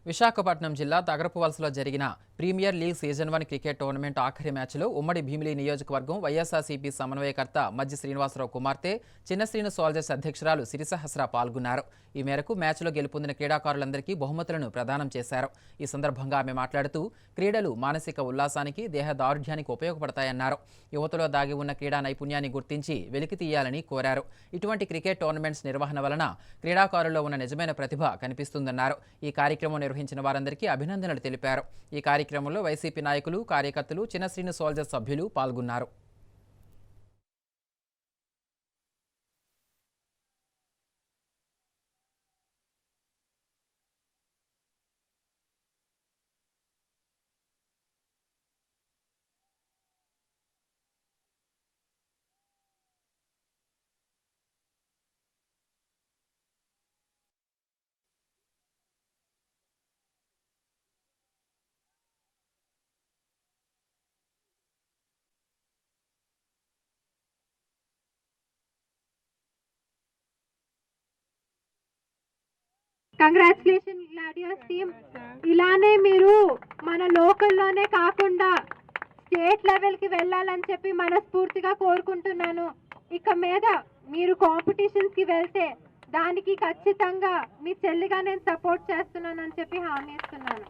విశాఖపట్నం జిల్లా తగరపువలసలో జరిగిన premier league season 1 cricket tournament ఆఖరి మ్యాచ్లో ఉమ్మడి భీమిలి నియోజకవర్గం వైఎస్ఆర్సీపీ సమన్వయకర్త మజ్జి శ్రీనివాసరావు కుమార్తె చిన్న శ్రీను సోల్జర్స్ అధ్యక్షురాలు సిరిసహస్ర పాల్గొన్నారు. ఈ మేరకు మ్యాచ్లో గెలుపొందిన క్రీడాకారులందరికీ బహుమతులను ప్రదానం చేశారు. ఈ సందర్భంగా ఆమె మాట్లాడుతూ క్రీడలు మానసిక ఉల్లాసానికి, దేహ దారుఢ్యానికి ఉపయోగపడతాయన్నారు. యువతలో దాగి ఉన్న క్రీడా నైపుణ్యాన్ని గుర్తించి వెలికి తీయాలని కోరారు. ఇటువంటి క్రికెట్ టోర్నమెంట్స్ నిర్వహణ వలన క్రీడాకారుల్లో ఉన్న నిజమైన ప్రతిభ కనిపిస్తుందన్నారు. ఈ కార్యక్రమం నిర్వహించిన వారందరికీ అభినందనలు తెలిపారు. ఈ కార్యక్రమంలో వైసీపీ నాయకులు, కార్యకర్తలు, చిన్న శ్రీను సోల్జర్స్ సభ్యులు పాల్గొన్నారు. Congratulation gladiators team. ఇలానే మీరు మన లోకల్లోనే కాకుండా స్టేట్ లెవెల్కి వెళ్ళాలని చెప్పి మనస్ఫూర్తిగా కోరుకుంటున్నాను. ఇక మీద మీరు కాంపిటీషన్స్కి వెళ్తే దానికి ఖచ్చితంగా మీ చెల్లిగా నేను సపోర్ట్ చేస్తున్నానని చెప్పి హామీ ఇస్తున్నాను.